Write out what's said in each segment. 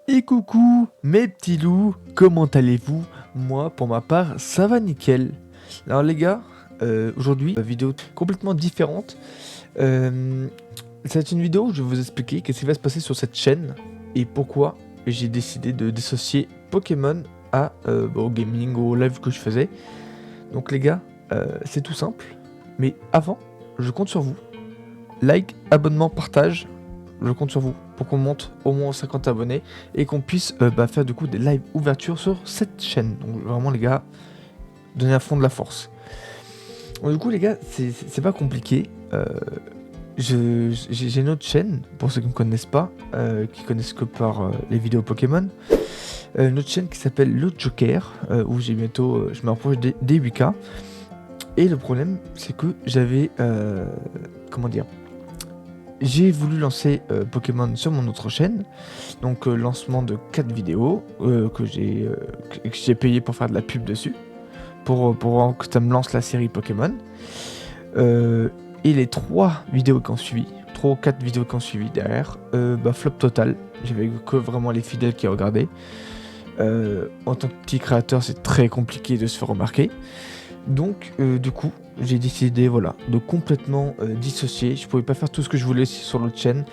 Et coucou mes petits loups, comment allez-vous? Moi pour ma part ça va nickel. Alors les gars, aujourd'hui une vidéo complètement différente. C'est une vidéo où je vais vous expliquer qu'est-ce qui va se passer sur cette chaîne et pourquoi j'ai décidé de dissocier Pokémon au gaming, au live que je faisais. Donc les gars, c'est tout simple, mais avant je compte sur vous. Like, abonnement, partage. Je compte sur vous pour qu'on monte au moins 50 abonnés et qu'on puisse faire du coup des live ouvertures sur cette chaîne. Donc vraiment les gars, donnez à fond de la force. Donc, du coup les gars, c'est pas compliqué. J'ai une autre chaîne, pour ceux qui ne me connaissent pas, qui connaissent que par les vidéos Pokémon. Une autre chaîne qui s'appelle Le Joker, où j'ai bientôt, je me rapproche des 8K. Et le problème, c'est que j'avais, comment dire, j'ai voulu lancer Pokémon sur mon autre chaîne, donc lancement de 4 vidéos que j'ai payé pour faire de la pub dessus, pour que ça me lance la série Pokémon. Et les 3 vidéos qui ont suivi, 3 ou 4 vidéos qui ont suivi derrière, flop total, j'avais que vraiment les fidèles qui regardaient. En tant que petit créateur, c'est très compliqué de se faire remarquer. Donc du coup j'ai décidé de complètement dissocier. Je pouvais pas faire tout ce que je voulais sur l'autre chaîne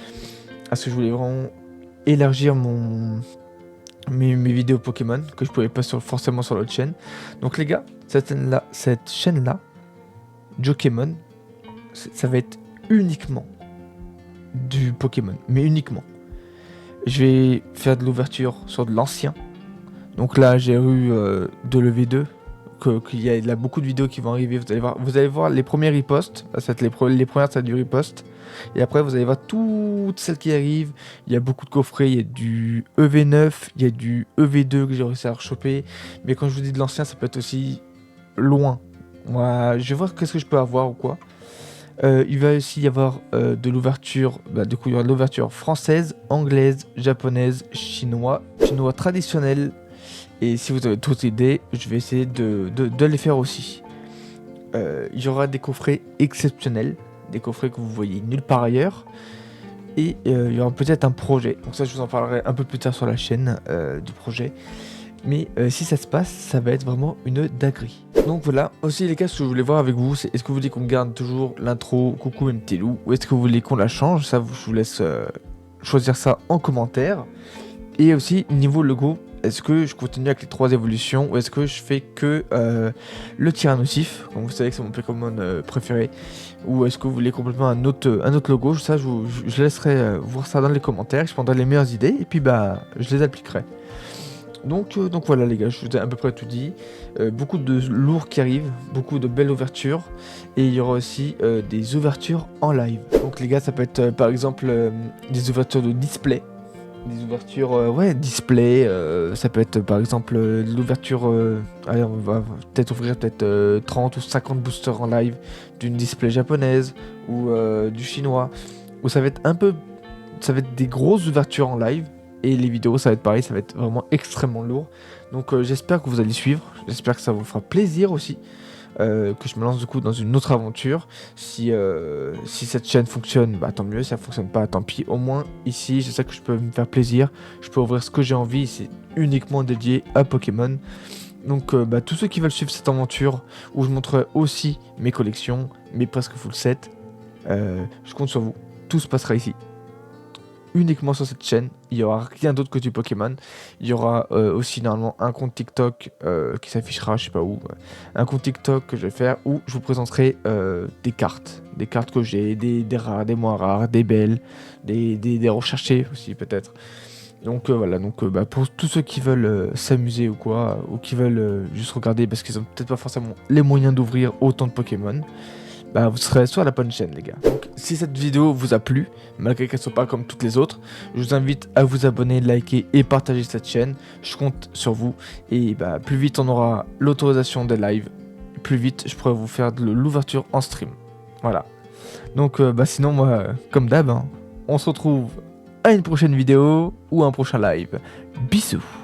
parce que je voulais vraiment élargir mes vidéos Pokémon que je pouvais pas forcément sur l'autre chaîne. Donc les gars, cette chaîne là, Jokemon, ça va être uniquement du Pokémon, mais uniquement. Je vais faire de l'ouverture sur de l'ancien. Donc là j'ai eu de l'EV2. Qu'il y a beaucoup de vidéos qui vont arriver, vous allez voir les premiers reposts, ça va être les premières ça du repost, et après vous allez voir toutes celles qui arrivent. Il y a beaucoup de coffrets, il y a du EV9, il y a du EV2 que j'ai réussi à rechoper, mais quand je vous dis de l'ancien ça peut être aussi loin. Moi je vais voir qu'est-ce que je peux avoir ou quoi. Il va aussi y avoir de l'ouverture, du coup il y aura de l'ouverture française, anglaise, japonaise, chinois traditionnel. Et si vous avez d'autres idées, je vais essayer de les faire aussi. Il y aura des coffrets exceptionnels, des coffrets que vous voyez nulle part ailleurs. Et il y aura peut-être un projet. Donc ça, je vous en parlerai un peu plus tard sur la chaîne du projet. Mais si ça se passe, ça va être vraiment une dinguerie. Donc voilà. Aussi les gars, ce que je voulais voir avec vous, c'est est-ce que vous voulez qu'on garde toujours l'intro Coucou mes petits loups, ou est-ce que vous voulez qu'on la change? Ça, je vous laisse choisir ça en commentaire. Et aussi, niveau logo, est-ce que je continue avec les 3 évolutions ou est-ce que je fais que le Tyrannosif, comme vous savez que c'est mon Pokémon préféré, ou est-ce que vous voulez complètement un autre logo? Ça, je laisserai voir ça dans les commentaires, je prendrai les meilleures idées et puis je les appliquerai. Donc voilà les gars, je vous ai à peu près tout dit. Beaucoup de lourds qui arrivent, beaucoup de belles ouvertures, et il y aura aussi des ouvertures en live. Donc les gars, ça peut être par exemple des ouvertures de display. Des ouvertures, display, ça peut être par exemple l'ouverture, allez on va peut-être ouvrir 30 ou 50 boosters en live d'une display japonaise ou du chinois, où ça va être des grosses ouvertures en live, et les vidéos ça va être pareil, ça va être vraiment extrêmement lourd. Donc j'espère que vous allez suivre, j'espère que ça vous fera plaisir aussi. Que je me lance du coup dans une autre aventure. Si cette chaîne fonctionne, tant mieux. Si ça fonctionne pas, tant pis. Au moins ici, je sais que je peux me faire plaisir. Je peux ouvrir ce que j'ai envie. C'est uniquement dédié à Pokémon. Donc tous ceux qui veulent suivre cette aventure, où je montrerai aussi mes collections, mes presque full set, je compte sur vous. Tout se passera ici. Uniquement sur cette chaîne, il n'y aura rien d'autre que du Pokémon. Il y aura aussi normalement un compte TikTok qui s'affichera, je sais pas où, un compte TikTok que je vais faire où je vous présenterai des cartes que j'ai, des rares, des moins rares, des belles, des recherchées aussi peut-être. Donc voilà, pour tous ceux qui veulent s'amuser ou quoi, ou qui veulent juste regarder parce qu'ils ont peut-être pas forcément les moyens d'ouvrir autant de Pokémon, vous serez sur la bonne chaîne les gars. Donc si cette vidéo vous a plu, malgré qu'elle soit pas comme toutes les autres, je vous invite à vous abonner, liker et partager cette chaîne. Je compte sur vous, et plus vite on aura l'autorisation des lives, plus vite je pourrai vous faire de l'ouverture en stream. Voilà. Donc sinon moi, comme d'hab, on se retrouve à une prochaine vidéo ou un prochain live. Bisous.